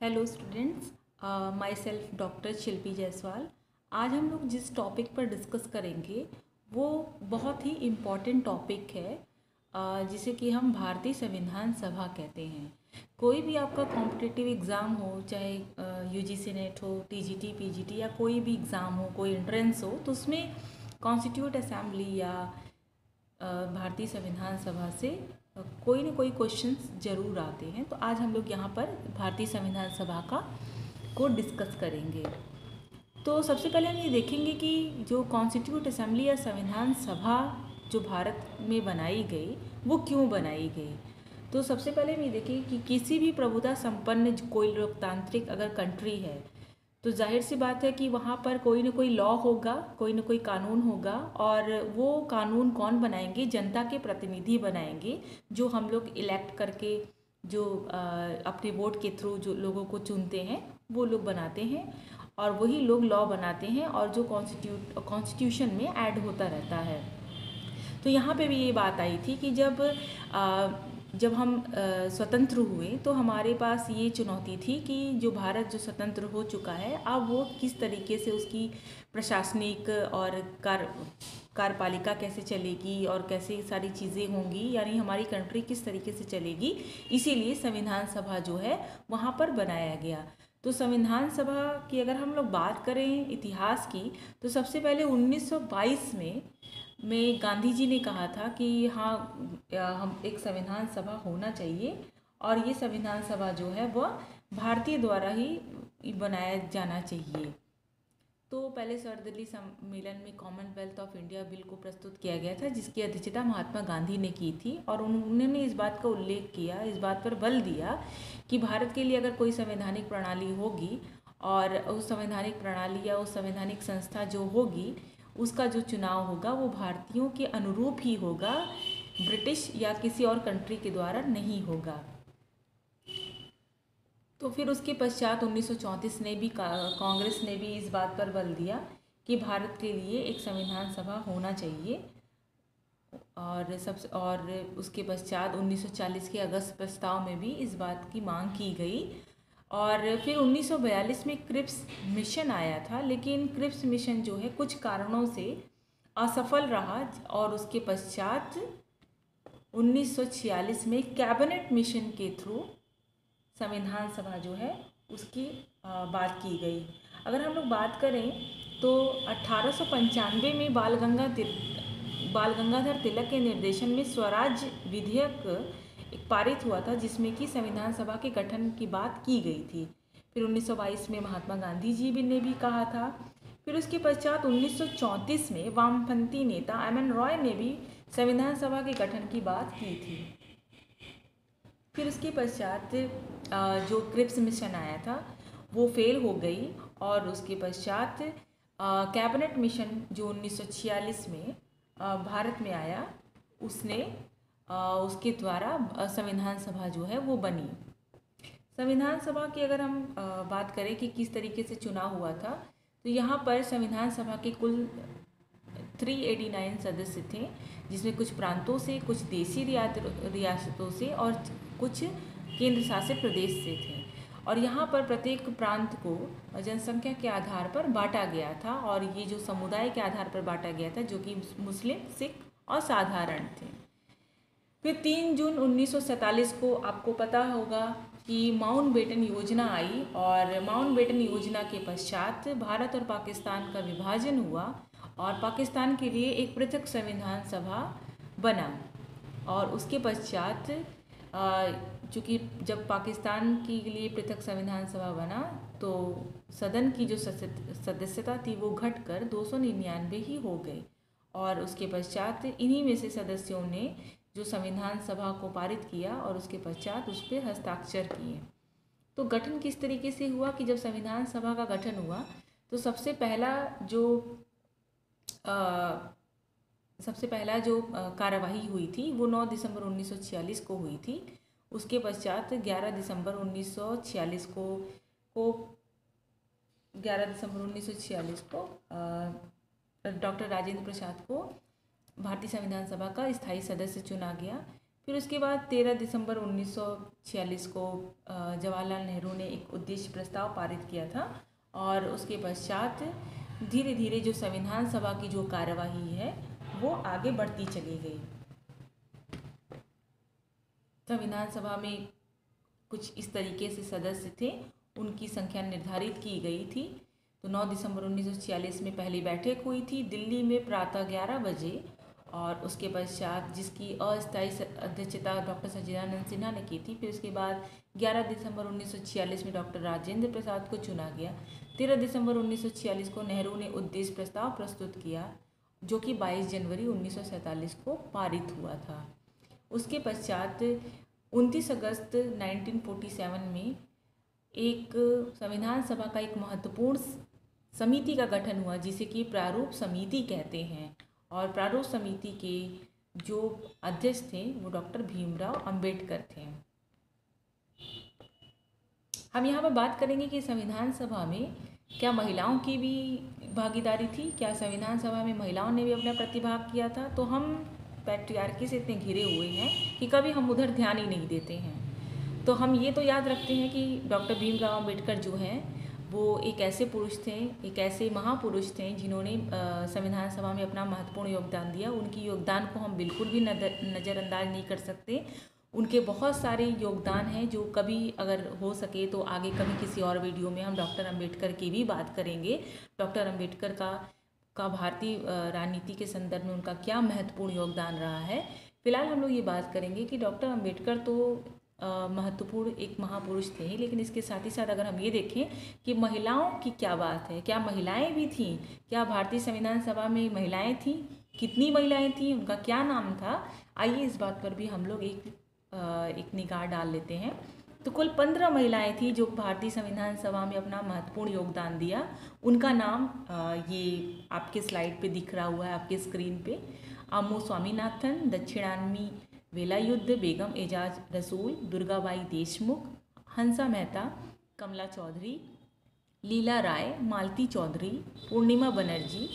Hello students, myself doctor Shilpi Jaiswal. आज हम लोग जिस टॉपिक पर डिस्कस करेंगे वो बहुत ही इम्पॉर्टेंट टॉपिक है, जिसे कि हम भारतीय संविधान सभा कहते हैं। कोई भी आपका कॉम्पिटिटिव एग्ज़ाम हो, चाहे यूजीसी नेट हो, टीजीटी, पीजीटी या कोई भी एग्ज़ाम हो, कोई एंट्रेंस हो, तो उसमें कॉन्स्टिट्यूट असेंबली या भारतीय संविधान सभा से कोई ना कोई क्वेश्चंस ज़रूर आते हैं। तो आज हम लोग यहाँ पर भारतीय संविधान सभा को डिस्कस करेंगे। तो सबसे पहले हम ये देखेंगे कि जो कॉन्स्टिट्यूट असेंबली या संविधान सभा जो भारत में बनाई गई वो क्यों बनाई गई। तो सबसे पहले हम ये देखेंगे कि किसी भी प्रभुता संपन्न कोई लोकतांत्रिक अगर कंट्री है तो जाहिर सी बात है कि वहाँ पर कोई ना कोई लॉ होगा, कोई ना कोई कानून होगा, और वो कानून कौन बनाएंगे? जनता के प्रतिनिधि बनाएंगे, जो हम लोग इलेक्ट करके जो अपने वोट के थ्रू जो लोगों को चुनते हैं वो लोग बनाते हैं, और वही लोग लॉ बनाते हैं और जो कॉन्स्टिट्यूशन में ऐड होता रहता है। तो यहाँ पे भी ये बात आई थी कि जब हम स्वतंत्र हुए तो हमारे पास ये चुनौती थी कि जो भारत जो स्वतंत्र हो चुका है, अब वो किस तरीके से उसकी प्रशासनिक और कार्यपालिका कैसे चलेगी और कैसे सारी चीज़ें होंगी, यानी हमारी कंट्री किस तरीके से चलेगी। इसीलिए संविधान सभा जो है वहाँ पर बनाया गया। तो संविधान सभा की अगर हम लोग बात करें इतिहास की, तो सबसे पहले 1922 में गांधी जी ने कहा था कि हाँ, हम एक संविधान सभा होना चाहिए, और ये संविधान सभा जो है वह भारतीय द्वारा ही बनाया जाना चाहिए। तो पहले सर्वदलीय सम्मेलन में कॉमनवेल्थ ऑफ इंडिया बिल को प्रस्तुत किया गया था, जिसकी अध्यक्षता महात्मा गांधी ने की थी, और उन्होंने इस बात का उल्लेख किया, इस बात पर बल दिया कि भारत के लिए अगर कोई संवैधानिक प्रणाली होगी और उस संवैधानिक प्रणाली या उस संवैधानिक संस्था जो होगी उसका जो चुनाव होगा वो भारतीयों के अनुरूप ही होगा, ब्रिटिश या किसी और कंट्री के द्वारा नहीं होगा। तो फिर उसके पश्चात 1934 ने भी कांग्रेस ने भी इस बात पर बल दिया कि भारत के लिए एक संविधान सभा होना चाहिए, और उसके पश्चात 1940 के अगस्त प्रस्ताव में भी इस बात की मांग की गई। और फिर 1942 में क्रिप्स मिशन आया था, लेकिन क्रिप्स मिशन जो है कुछ कारणों से असफल रहा, और उसके पश्चात 1946 में कैबिनेट मिशन के थ्रू संविधान सभा जो है उसकी बात की गई। अगर हम लोग बात करें तो 1895 में बाल गंगाधर तिलक के निर्देशन में स्वराज विधेयक पारित हुआ था, जिसमें कि संविधान सभा के गठन की बात की गई थी। फिर 1922 में महात्मा गांधी जी ने भी कहा था। फिर उसके पश्चात 1934 में वामपंथी नेता एम.एन. रॉय ने भी संविधान सभा के गठन की बात की थी। फिर उसके पश्चात जो क्रिप्स मिशन आया था वो फेल हो गई, और उसके पश्चात कैबिनेट मिशन जो 1946 में भारत में आया, उसके द्वारा संविधान सभा जो है वो बनी। संविधान सभा की अगर हम बात करें कि किस तरीके से चुनाव हुआ था, तो यहाँ पर संविधान सभा के कुल 389 सदस्य थे, जिसमें कुछ प्रांतों से, कुछ देशी रियासतों से और कुछ केंद्र शासित प्रदेश से थे। और यहाँ पर प्रत्येक प्रांत को जनसंख्या के आधार पर बांटा गया था, और ये जो समुदाय के आधार पर बांटा गया था, जो कि मुस्लिम, सिख और साधारण थे। फिर 3 जून 1947 को आपको पता होगा कि माउंटबेटन योजना आई, और माउंटबेटन योजना के पश्चात भारत और पाकिस्तान का विभाजन हुआ, और पाकिस्तान के लिए एक पृथक संविधान सभा बना। और उसके पश्चात चूँकि जब पाकिस्तान के लिए पृथक संविधान सभा बना तो सदन की जो सदस्यता थी वो घटकर 299 ही हो गई, और उसके पश्चात इन्हीं में से सदस्यों ने जो संविधान सभा को पारित किया और उसके पश्चात उस पर हस्ताक्षर किए। तो गठन किस तरीके से हुआ कि जब संविधान सभा का गठन हुआ तो सबसे पहला जो कार्यवाही हुई थी वो 9 दिसंबर 1946 को हुई थी। उसके पश्चात 11 दिसंबर 1946 को डॉक्टर राजेंद्र प्रसाद को भारतीय संविधान सभा का स्थायी सदस्य चुना गया। फिर उसके बाद 13 दिसंबर 1946 को जवाहरलाल नेहरू ने एक उद्देश्य प्रस्ताव पारित किया था और उसके पश्चात धीरे धीरे जो संविधान सभा की जो कार्यवाही है वो आगे बढ़ती चली गई। संविधान सभा में कुछ इस तरीके से सदस्य थे, उनकी संख्या निर्धारित की गई थी। तो 9 दिसंबर 1946 में पहली बैठक हुई थी दिल्ली में प्रातः 11 बजे और उसके पश्चात जिसकी अस्थायी अध्यक्षता डॉक्टर सच्चिदानंद सिन्हा ने की थी। फिर उसके बाद 11 दिसंबर 1946 में डॉक्टर राजेंद्र प्रसाद को चुना गया। 13 दिसंबर 1946 को नेहरू ने उद्देश्य प्रस्ताव प्रस्तुत किया जो कि 22 जनवरी 1947 को पारित हुआ था। उसके पश्चात 29 अगस्त 1947 में एक संविधान सभा का एक महत्वपूर्ण समिति का गठन हुआ जिसे कि प्रारूप समिति कहते हैं और प्रारूप समिति के जो अध्यक्ष थे वो डॉक्टर भीमराव अंबेडकर थे। हम यहाँ पर बात करेंगे कि संविधान सभा में क्या महिलाओं की भी भागीदारी थी, क्या संविधान सभा में महिलाओं ने भी अपना प्रतिभाग किया था। तो हम पैट्रियार्की से इतने घिरे हुए हैं कि कभी हम उधर ध्यान ही नहीं देते हैं। तो हम ये तो याद रखते हैं कि डॉक्टर भीमराव अंबेडकर जो हैं वो एक ऐसे पुरुष थे, एक ऐसे महापुरुष थे जिन्होंने संविधान सभा में अपना महत्वपूर्ण योगदान दिया। उनकी योगदान को हम बिल्कुल भी नज़रअंदाज नहीं कर सकते। उनके बहुत सारे योगदान हैं जो कभी अगर हो सके तो आगे कभी किसी और वीडियो में हम डॉक्टर अंबेडकर की भी बात करेंगे। डॉक्टर अंबेडकर का भारतीय राजनीति के संदर्भ में उनका क्या महत्वपूर्ण योगदान रहा है। फिलहाल हम लोग ये बात करेंगे कि डॉक्टर अंबेडकर तो महत्वपूर्ण एक महापुरुष थे, लेकिन इसके साथ ही साथ अगर हम ये देखें कि महिलाओं की क्या बात है, क्या महिलाएं भी थीं, क्या भारतीय संविधान सभा में महिलाएं थीं, कितनी महिलाएं थीं, उनका क्या नाम था, आइए इस बात पर भी हम लोग एक निगाह डाल लेते हैं। तो कुल 15 महिलाएं थीं जो भारतीय संविधान सभा में अपना महत्वपूर्ण योगदान दिया। उनका नाम ये आपके स्लाइड पे दिख रहा हुआ है आपके स्क्रीन पे। आमो स्वामीनाथन, दक्षिणानी वेलायुद्ध, बेगम एजाज रसूल, दुर्गाबाई देशमुख, हंसा मेहता, कमला चौधरी, लीला राय, मालती चौधरी, पूर्णिमा बनर्जी,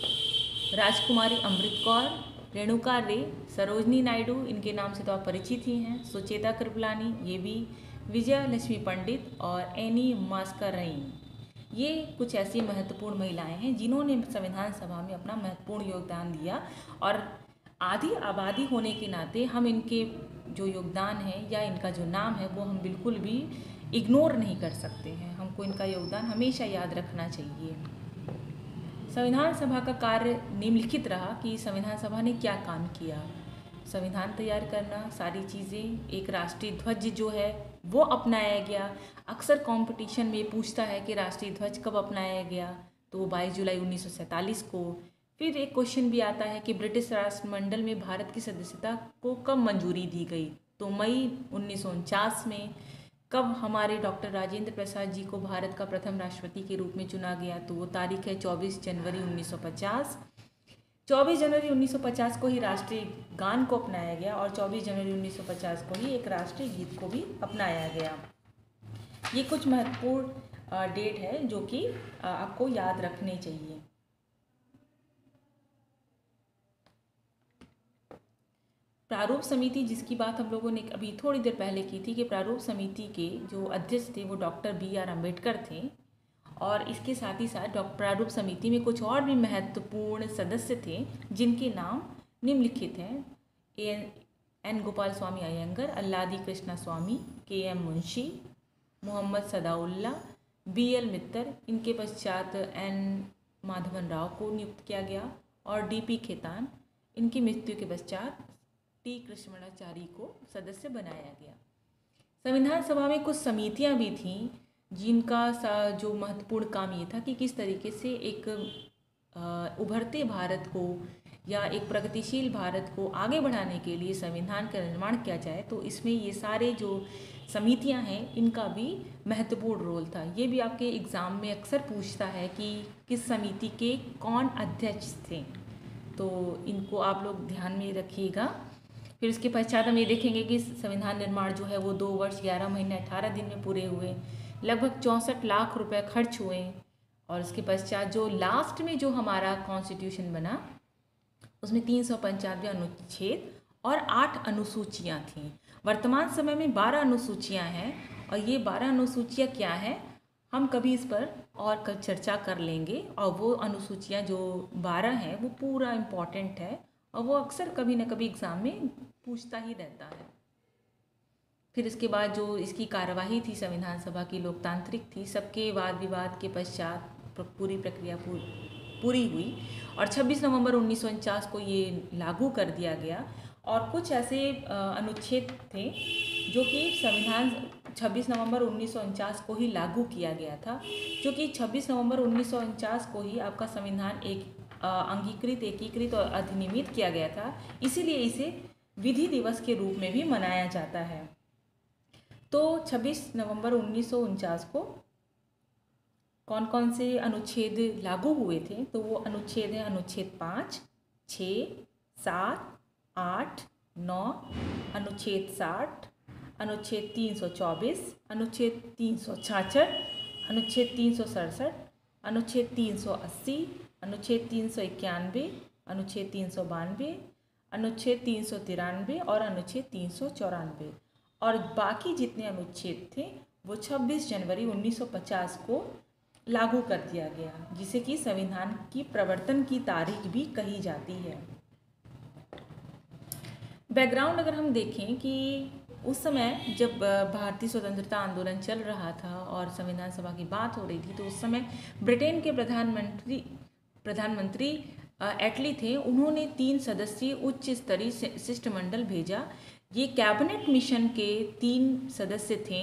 राजकुमारी अमृत कौर, रेणुका रे, सरोजनी नायडू, इनके नाम से तो आप परिचित ही हैं, सुचेता कृपलानी, ये भी, विजया लक्ष्मी पंडित और एनी मास्करइन। ये कुछ ऐसी महत्वपूर्ण महिलाएं हैं जिन्होंने संविधान सभा में अपना महत्वपूर्ण योगदान दिया और आधी आबादी होने के नाते हम इनके जो योगदान है या इनका जो नाम है वो हम बिल्कुल भी इग्नोर नहीं कर सकते हैं। हमको इनका योगदान हमेशा याद रखना चाहिए। संविधान सभा का कार्य निम्नलिखित रहा कि संविधान सभा ने क्या काम किया। संविधान तैयार करना, सारी चीज़ें, एक राष्ट्रीय ध्वज जो है वो अपनाया गया। अक्सर कंपटीशन में पूछता है कि राष्ट्रीय ध्वज कब अपनाया गया, तो 22 जुलाई 1947 को। फिर एक क्वेश्चन भी आता है कि ब्रिटिश राष्ट्रमंडल में भारत की सदस्यता को कब मंजूरी दी गई, तो मई 1949 में। कब हमारे डॉक्टर राजेंद्र प्रसाद जी को भारत का प्रथम राष्ट्रपति के रूप में चुना गया, तो वो तारीख है 24 जनवरी 1950। 24 जनवरी 1950 को ही राष्ट्रीय गान को अपनाया गया और 24 जनवरी 1950 को ही एक राष्ट्रीय गीत को भी अपनाया गया। ये कुछ महत्वपूर्ण डेट है जो कि आपको याद रखने चाहिए। प्रारूप समिति जिसकी बात हम लोगों ने अभी थोड़ी देर पहले की थी कि प्रारूप समिति के जो अध्यक्ष थे वो डॉक्टर BR अम्बेडकर थे और इसके साथ ही साथ प्रारूप समिति में कुछ और भी महत्वपूर्ण सदस्य थे जिनके नाम निम्नलिखित हैं। N गोपाल स्वामी अयंगर, अल्लादी कृष्णा स्वामी, KM मुंशी, मोहम्मद सदाउल्ला, BL मित्तर। इनके पश्चात N माधवन राव को नियुक्त किया गया और DP खेतान। इनकी मृत्यु के पश्चात T कृष्णमाचारी को सदस्य बनाया गया। संविधान सभा में कुछ समितियां भी थीं जिनका जो महत्वपूर्ण काम ये था कि किस तरीके से एक उभरते भारत को या एक प्रगतिशील भारत को आगे बढ़ाने के लिए संविधान का निर्माण किया जाए। तो इसमें ये सारे जो समितियां हैं इनका भी महत्वपूर्ण रोल था। ये भी आपके एग्ज़ाम में अक्सर पूछता है कि किस समिति के कौन अध्यक्ष थे, तो इनको आप लोग ध्यान में रखिएगा। फिर इसके पश्चात हम ये देखेंगे कि संविधान निर्माण जो है वो 2 वर्ष 11 महीने 18 दिन में पूरे हुए, लगभग 64 लाख रुपए खर्च हुए और इसके पश्चात जो लास्ट में जो हमारा कॉन्स्टिट्यूशन बना उसमें 395 अनुच्छेद और 8 अनुसूचियाँ थीं। वर्तमान समय में 12 अनुसूचियाँ हैं और ये 12 अनुसूचियाँ क्या हैं, हम कभी इस पर और चर्चा कर लेंगे। और वो अनुसूचियाँ जो 12 हैं वो पूरा इम्पॉर्टेंट है और वो अक्सर कभी ना कभी एग्ज़ाम में पूछता ही रहता है। फिर इसके बाद जो इसकी कार्यवाही थी संविधान सभा की, लोकतांत्रिक थी, सबके वाद विवाद के पश्चात पूरी प्रक्रिया पूरी हुई और 26 नवंबर 1949 को ये लागू कर दिया गया। और कुछ ऐसे अनुच्छेद थे जो कि संविधान 26 नवंबर 1949 को ही लागू किया गया था, जो कि 26 नवंबर 1949 को ही आपका संविधान एक अंगीकृत, एकीकृत और अधिनियमित किया गया था। इसीलिए इसे विधि दिवस के रूप में भी मनाया जाता है। तो 26 नवंबर 1949 को कौन कौन से अनुच्छेद लागू हुए थे, तो वो अनुच्छेद हैं अनुच्छेद 5, 6, 7, 8, 9, अनुच्छेद 60, अनुच्छेद 324, अनुच्छेद 366, अनुच्छेद 367, अनुच्छेद 380, अनुच्छेद 391, अनुच्छेद 392, अनुच्छेद 393 और अनुच्छेद 394। और बाकी जितने अनुच्छेद थे वो 26 जनवरी 1950 को लागू कर दिया गया, जिसे कि संविधान की प्रवर्तन की तारीख भी कही जाती है। बैकग्राउंड अगर हम देखें कि उस समय जब भारतीय स्वतंत्रता आंदोलन चल रहा था और संविधान सभा की बात हो रही थी, तो उस समय ब्रिटेन के प्रधानमंत्री एटली थे। उन्होंने 3 सदस्यीय उच्च स्तरीय शिष्टमंडल भेजा। ये कैबिनेट मिशन के 3 सदस्य थे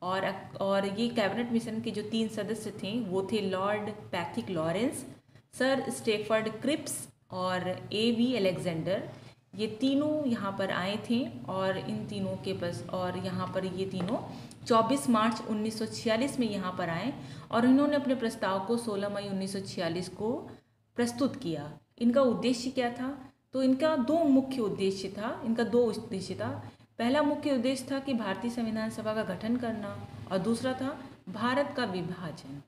और ये कैबिनेट मिशन के जो 3 सदस्य थे वो थे lord Pethick Lawrence, sir Stafford Cripps और A.V. अलेक्जेंडर। ये तीनों यहाँ पर आए थे और इन तीनों के पास और यहाँ पर ये तीनों 24 मार्च 1946 में यहाँ पर आए और इन्होंने अपने प्रस्ताव को 16 मई 1946 को प्रस्तुत किया। इनका उद्देश्य क्या था, तो इनका दो मुख्य उद्देश्य था। पहला मुख्य उद्देश्य था कि भारतीय संविधान सभा का गठन करना और दूसरा था भारत का विभाजन।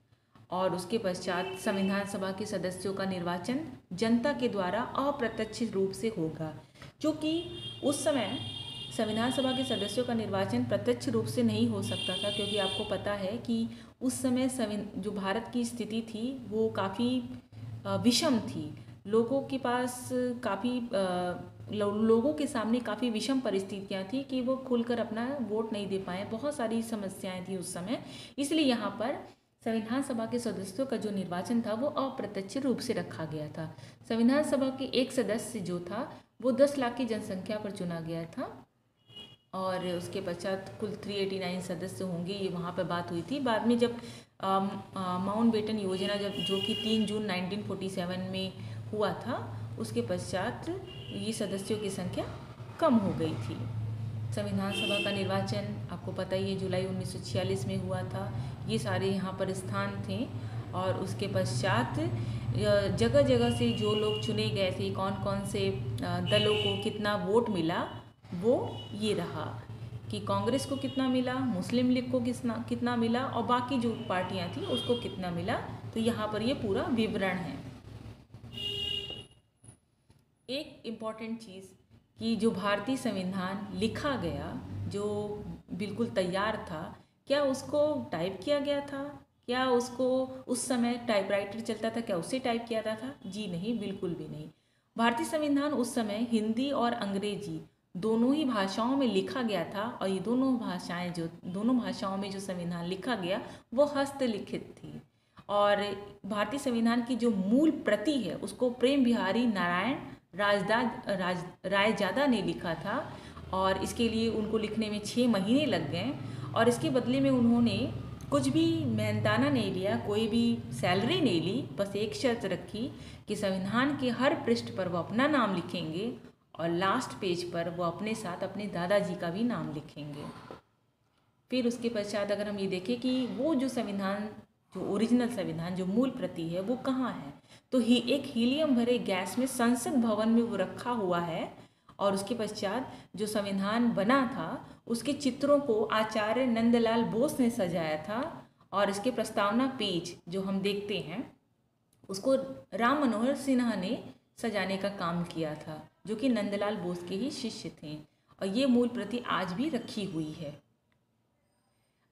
और उसके पश्चात संविधान सभा के सदस्यों का निर्वाचन जनता के द्वारा अप्रत्यक्ष रूप से होगा, क्योंकि उस समय संविधान सभा के सदस्यों का निर्वाचन प्रत्यक्ष रूप से नहीं हो सकता था, क्योंकि आपको पता है कि उस समय जो भारत की स्थिति थी वो काफ़ी विषम थी। लोगों के पास लोगों के सामने काफ़ी विषम परिस्थितियाँ थी कि वो खुलकर अपना वोट नहीं दे पाए। बहुत सारी समस्याएं थी उस समय, इसलिए यहाँ पर संविधान सभा के सदस्यों का जो निर्वाचन था वो अप्रत्यक्ष रूप से रखा गया था। संविधान सभा के एक सदस्य जो था वो 10 लाख की जनसंख्या पर चुना गया था और उसके पश्चात कुल 389 सदस्य होंगे, ये वहाँ पर बात हुई थी। बाद में जब माउंटबेटन योजना जो कि 3 जून 1947 में हुआ था, उसके पश्चात ये सदस्यों की संख्या कम हो गई थी। संविधान सभा का निर्वाचन आपको पता ही है जुलाई 1946 में हुआ था। ये सारे यहाँ पर स्थान थे और उसके पश्चात जगह जगह से जो लोग चुने गए थे, कौन कौन से दलों को कितना वोट मिला, वो ये रहा कि कांग्रेस को कितना मिला, मुस्लिम लीग को कितना मिला और बाकी जो पार्टियां थी उसको कितना मिला। तो यहाँ पर ये पूरा विवरण है। एक इम्पॉर्टेंट चीज़ कि जो भारतीय संविधान लिखा गया, जो बिल्कुल तैयार था, क्या उसको टाइप किया गया था? क्या उसको उस समय टाइपराइटर चलता था, क्या उससे टाइप किया जाता था? जी नहीं, बिल्कुल भी नहीं। भारतीय संविधान उस समय हिंदी और अंग्रेजी दोनों ही भाषाओं में लिखा गया था और ये दोनों भाषाओं में जो संविधान लिखा गया वो हस्तलिखित थी। और भारतीय संविधान की जो मूल प्रति है उसको प्रेम बिहारी नारायण रायजादा ने लिखा था और इसके लिए उनको लिखने में 6 महीने लग गए और इसके बदले में उन्होंने कुछ भी मेहनताना नहीं लिया, कोई भी सैलरी नहीं ली, बस एक शर्त रखी कि संविधान के हर पृष्ठ पर वो अपना नाम लिखेंगे और लास्ट पेज पर वो अपने साथ अपने दादाजी का भी नाम लिखेंगे। फिर उसके पश्चात अगर हम ये देखें कि वो जो संविधान, जो ओरिजिनल संविधान, जो मूल प्रति है वो कहाँ है, तो एक हीलियम भरे गैस में संसद भवन में वो रखा हुआ है। और उसके पश्चात जो संविधान बना था उसके चित्रों को आचार्य नंदलाल बोस ने सजाया था और इसके प्रस्तावना पेज जो हम देखते हैं उसको राम मनोहर सिन्हा ने सजाने का काम किया था, जो कि नंदलाल बोस के ही शिष्य थे, और ये मूल प्रति आज भी रखी हुई है।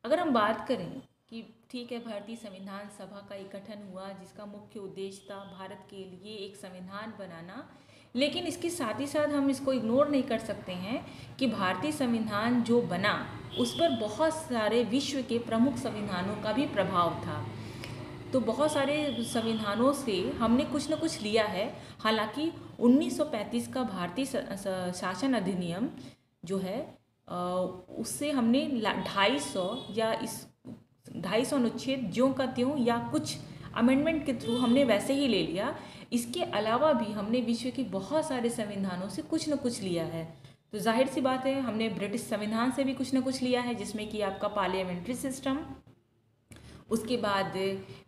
अगर हम बात करें कि ठीक है, भारतीय संविधान सभा का एक गठन हुआ जिसका मुख्य उद्देश्य था भारत के लिए एक संविधान बनाना, लेकिन इसके साथ ही साथ हम इसको इग्नोर नहीं कर सकते हैं कि भारतीय संविधान जो बना उस पर बहुत सारे विश्व के प्रमुख संविधानों का भी प्रभाव था। तो बहुत सारे संविधानों से हमने कुछ न कुछ लिया है। हालांकि 1935 का भारतीय शासन अधिनियम जो है उससे हमने 250 या इस 250 अनुच्छेद ज्यों का त्यों या कुछ अमेंडमेंट के थ्रू हमने वैसे ही ले लिया। इसके अलावा भी हमने विश्व के बहुत सारे संविधानों से कुछ न कुछ लिया है। तो जाहिर सी बात है, हमने ब्रिटिश संविधान से भी कुछ न कुछ लिया है, जिसमें कि आपका पार्लियामेंट्री सिस्टम, उसके बाद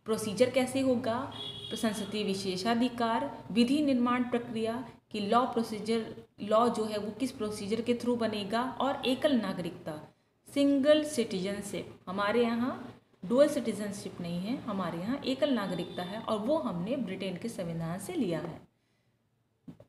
प्रोसीजर कैसे होगा, संसदीय विशेषाधिकार, विधि निर्माण प्रक्रिया कि लॉ जो है वो किस प्रोसीजर के थ्रू बनेगा, और एकल नागरिकता, सिंगल सिटीजनशिप। हमारे यहाँ डुअल सिटीजनशिप नहीं है, हमारे यहाँ एकल नागरिकता है, और वो हमने ब्रिटेन के संविधान से लिया है।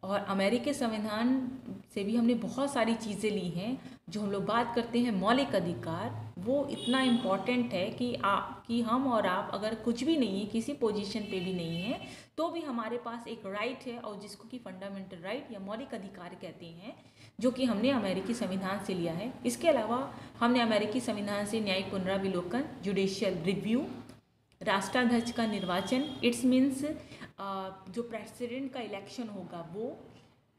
और अमेरिकी संविधान से भी हमने बहुत सारी चीज़ें ली हैं। जो हम लोग बात करते हैं मौलिक अधिकार, वो इतना इम्पॉर्टेंट है कि हम और आप अगर कुछ भी नहीं है, किसी पोजीशन पे भी नहीं है, तो भी हमारे पास एक राइट है, और जिसको कि फंडामेंटल राइट या मौलिक अधिकार कहते हैं, जो कि हमने अमेरिकी संविधान से लिया है। इसके अलावा हमने अमेरिकी संविधान से न्यायिक पुनरावलोकन, जुडिशियल रिव्यू, राष्ट्राध्यक्ष का निर्वाचन, इट्स मीन्स जो प्रेसिडेंट का इलेक्शन होगा वो,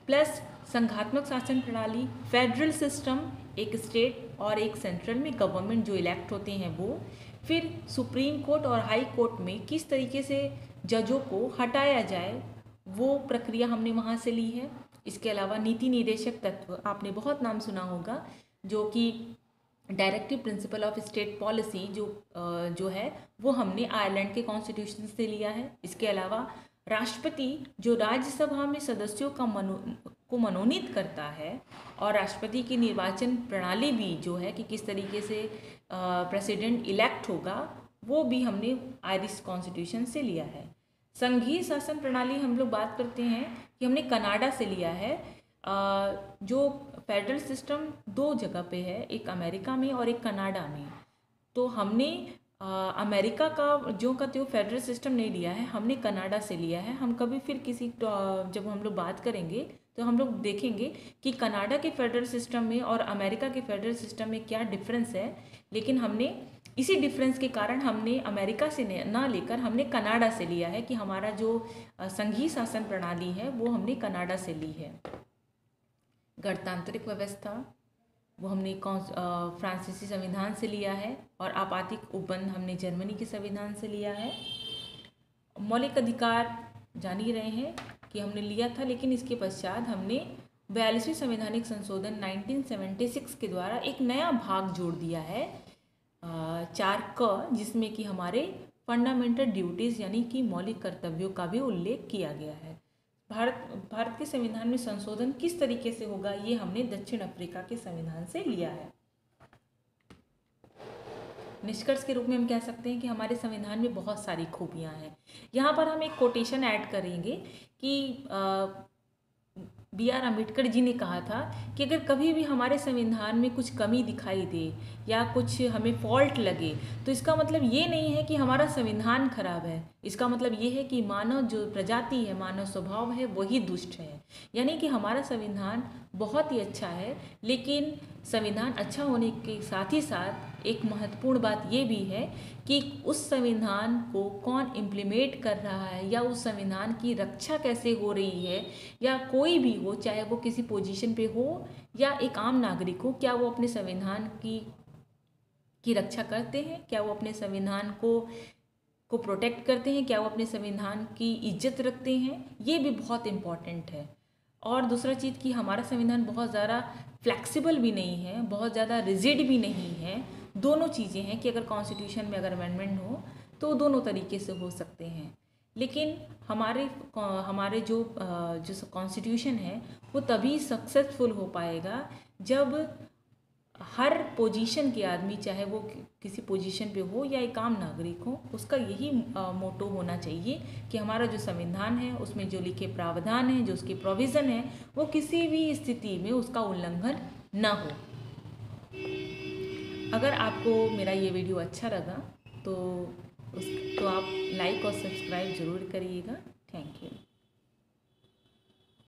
प्लस संघात्मक शासन प्रणाली, फेडरल सिस्टम, एक स्टेट और एक सेंट्रल में गवर्नमेंट जो इलेक्ट होते हैं वो, फिर सुप्रीम कोर्ट और हाई कोर्ट में किस तरीके से जजों को हटाया जाए, वो प्रक्रिया हमने वहाँ से ली है। इसके अलावा नीति निर्देशक तत्व, आपने बहुत नाम सुना होगा, जो कि directive principle of state policy जो है वो हमने आयरलैंड के कॉन्स्टिट्यूशन से लिया है। इसके अलावा राष्ट्रपति जो राज्यसभा में सदस्यों को मनोनीत करता है, और राष्ट्रपति की निर्वाचन प्रणाली भी जो है कि किस तरीके से प्रेसिडेंट इलेक्ट होगा, वो भी हमने आयरिश कॉन्स्टिट्यूशन से लिया है। संघीय शासन प्रणाली हम लोग बात करते हैं कि हमने कनाडा से लिया है। जो फेडरल सिस्टम 2 जगह पे है, एक अमेरिका में और एक कनाडा में। तो हमने अमेरिका का जो का त्यो फेडरल सिस्टम नहीं लिया है, हमने कनाडा से लिया है। हम कभी फिर जब हम लोग बात करेंगे तो हम लोग देखेंगे कि कनाडा के फेडरल सिस्टम में और अमेरिका के फेडरल सिस्टम में क्या डिफरेंस है। लेकिन हमने इसी डिफरेंस के कारण हमने अमेरिका से ना लेकर हमने कनाडा से लिया है कि हमारा जो संघीय शासन प्रणाली है वो हमने कनाडा से ली है। गणतांत्रिक व्यवस्था वो हमने फ्रांसीसी संविधान से लिया है, और आपातिक उपबंध हमने जर्मनी के संविधान से लिया है। मौलिक अधिकार जान ही रहे हैं कि हमने लिया था, लेकिन इसके पश्चात हमने 42वें संवैधानिक संशोधन 1976 के द्वारा एक नया भाग जोड़ दिया है 4 जिसमें कि हमारे फंडामेंटल ड्यूटीज़ यानी कि मौलिक कर्तव्यों का भी उल्लेख किया गया है। भारत के संविधान में संशोधन किस तरीके से होगा, ये हमने दक्षिण अफ्रीका के संविधान से लिया है। निष्कर्ष के रूप में हम कह सकते हैं कि हमारे संविधान में बहुत सारी खूबियां हैं। यहाँ पर हम एक कोटेशन ऐड करेंगे कि B.R. अम्बेडकर जी ने कहा था कि अगर कभी भी हमारे संविधान में कुछ कमी दिखाई दे या कुछ हमें फॉल्ट लगे, तो इसका मतलब ये नहीं है कि हमारा संविधान खराब है। इसका मतलब ये है कि मानव जो प्रजाति है, मानव स्वभाव है, वही दुष्ट है। यानी कि हमारा संविधान बहुत ही अच्छा है, लेकिन संविधान अच्छा होने के साथ ही साथ एक महत्वपूर्ण बात ये भी है कि उस संविधान को कौन इम्प्लीमेंट कर रहा है, या उस संविधान की रक्षा कैसे हो रही है, या कोई भी हो, चाहे वो किसी पोजीशन पे हो या एक आम नागरिक हो, क्या वो अपने संविधान की रक्षा करते हैं, क्या वो अपने संविधान को प्रोटेक्ट करते हैं, क्या वो अपने संविधान की इज्जत रखते हैं। ये भी बहुत इम्पॉर्टेंट है। और दूसरा चीज़ कि हमारा संविधान बहुत ज़्यादा फ्लेक्सिबल भी नहीं है, बहुत ज़्यादा रिजिड भी नहीं है। दोनों चीज़ें हैं कि अगर कॉन्स्टिट्यूशन में अगर अमेंडमेंट हो तो दोनों तरीके से हो सकते हैं। लेकिन हमारे जो कॉन्स्टिट्यूशन है वो तभी सक्सेसफुल हो पाएगा जब हर पोजीशन के आदमी, चाहे वो किसी पोजीशन पे हो या एक आम नागरिक हो, उसका यही मोटो होना चाहिए कि हमारा जो संविधान है उसमें जो लिखे प्रावधान है, जो उसके प्रोविज़न है, वो किसी भी स्थिति में उसका उल्लंघन ना हो। अगर आपको मेरा ये वीडियो अच्छा लगा तो आप लाइक और सब्सक्राइब ज़रूर करिएगा। Thank you.